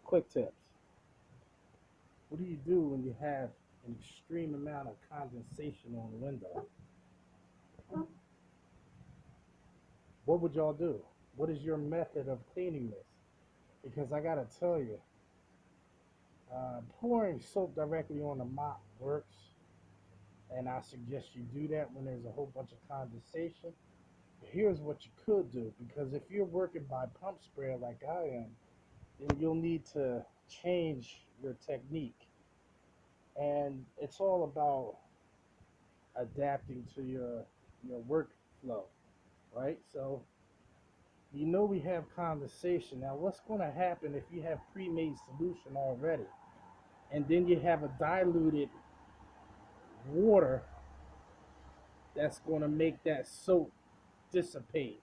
Quick tips. What do you do when you have an extreme amount of condensation on the window? What would y'all do? What is your method of cleaning this? Because I gotta tell you, pouring soap directly on the mop works, and I suggest you do that when there's a whole bunch of condensation. Here's what you could do, because if you're working by pump sprayer like I am, then you'll need to change your technique. And it's all about adapting to your workflow, right? So you know we have condensation. Now what's going to happen if you have pre-made solution already and then you have a diluted water that's going to make that soap dissipate?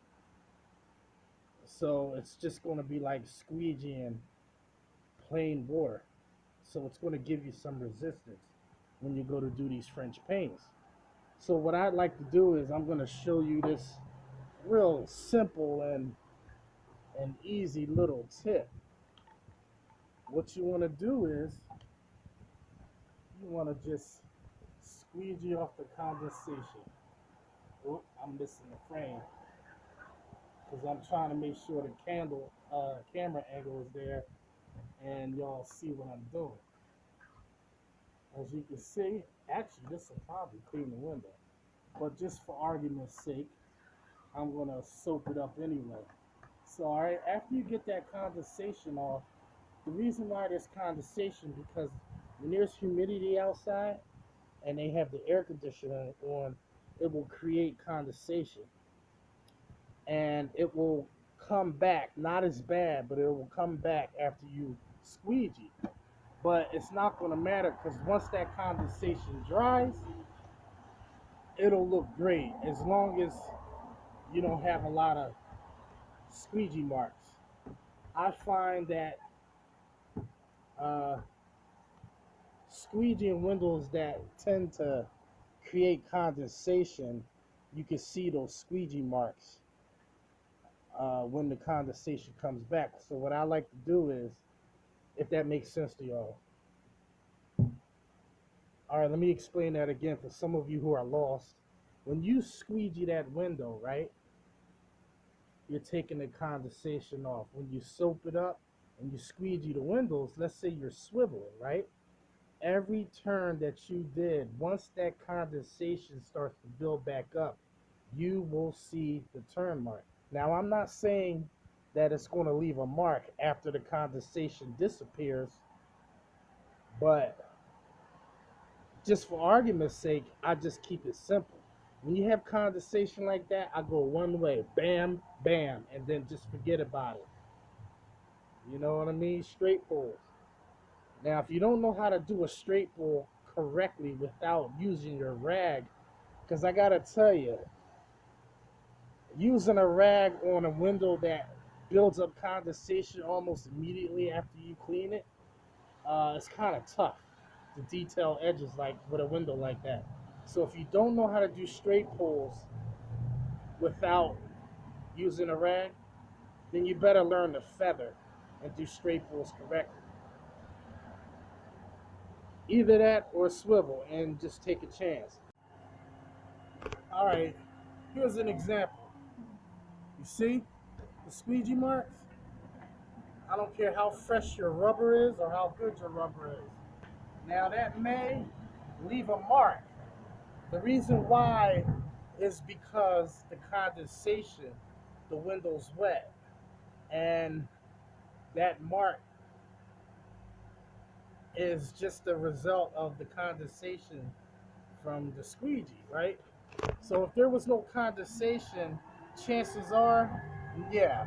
So it's just going to be like squeegeeing plain water. So it's going to give you some resistance when you go to do these French paints. So what I'd like to do is I'm going to show you this real simple and an easy little tip. What you want to do is you want to just squeegee off the condensation. Oh, I'm missing the frame because I'm trying to make sure the camera angle is there and y'all see what I'm doing. As you can see, actually this will probably clean the window, but just for argument's sake, I'm gonna soap it up anyway. So all right, after you get that condensation off, the reason why there's condensation because when there's humidity outside and they have the air conditioner on, it will create condensation and it will come back, not as bad, but it will come back after you squeegee. But it's not going to matter because once that condensation dries, it'll look great as long as you don't have a lot of squeegee marks. I find that uh, squeegeeing windows that tend to create condensation, you can see those squeegee marks when the condensation comes back. So what I like to do is, if that makes sense to y'all. All right, let me explain that again for some of you who are lost. When you squeegee that window, right, you're taking the condensation off. When you soap it up and you squeegee the windows, let's say you're swiveling, right? Every turn that you did, once that condensation starts to build back up, you will see the turn mark. Now, I'm not saying that it's going to leave a mark after the condensation disappears, but just for argument's sake, I just keep it simple. When you have condensation like that, I go one way, bam, bam, and then just forget about it. You know what I mean? Straight pulls. Now, if you don't know how to do a straight pull correctly without using your rag, because I gotta tell you, using a rag on a window that builds up condensation almost immediately after you clean it, it's kind of tough to detail edges like with a window like that. So if you don't know how to do straight pulls without using a rag, then you better learn to feather and do straight pulls correctly. Either that or swivel and just take a chance. All right, here's an example. You see the squeegee marks? I don't care how fresh your rubber is or how good your rubber is. Now that may leave a mark. The reason why is because the condensation, the window's wet, and that mark is just the result of the condensation from the squeegee, right? So if there was no condensation, chances are, yeah,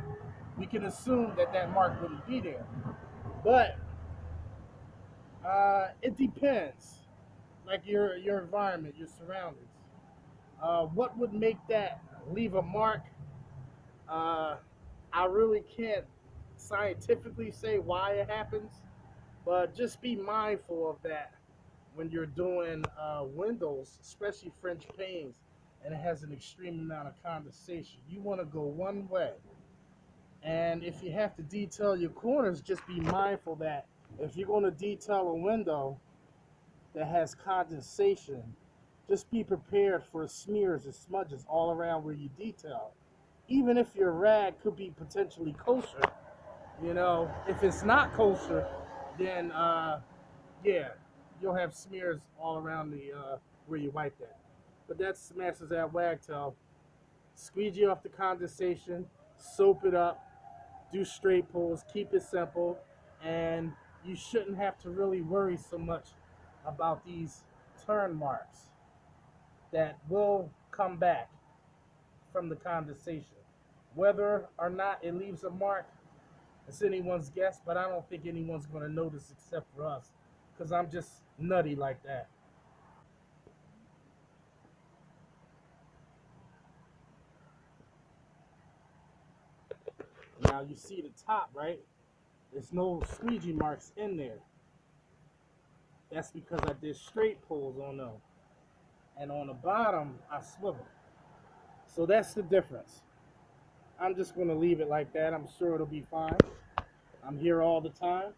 we can assume that that mark wouldn't be there. But it depends, like your environment, your surroundings. What would make that leave a mark? Uh, I really can't scientifically say why it happens, but just be mindful of that when you're doing windows, especially French panes, and it has an extreme amount of condensation. You want to go one way, And if you have to detail your corners, just be mindful that if you're going to detail a window that has condensation, just be prepared for smears and smudges all around where you detail. Even if your rag could be potentially kosher, if it's not kosher, then yeah, you'll have smears all around the where you wipe that. But that's Masters at Wagtail. Squeegee off the condensation, soap it up, do straight pulls, keep it simple, and you shouldn't have to really worry so much about these turn marks that will come back from the condensation. Whether or not it leaves a mark, it's anyone's guess, but I don't think anyone's going to notice except for us because I'm just nutty like that. Now you see the top, right? There's no squeegee marks in there. That's because I did straight pulls on them. And on the bottom, I swivel. So that's the difference. I'm just going to leave it like that. I'm sure it'll be fine. I'm here all the time.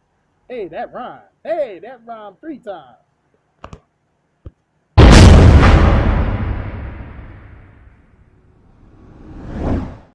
Hey, that rhymed. Hey, that rhymed 3 times.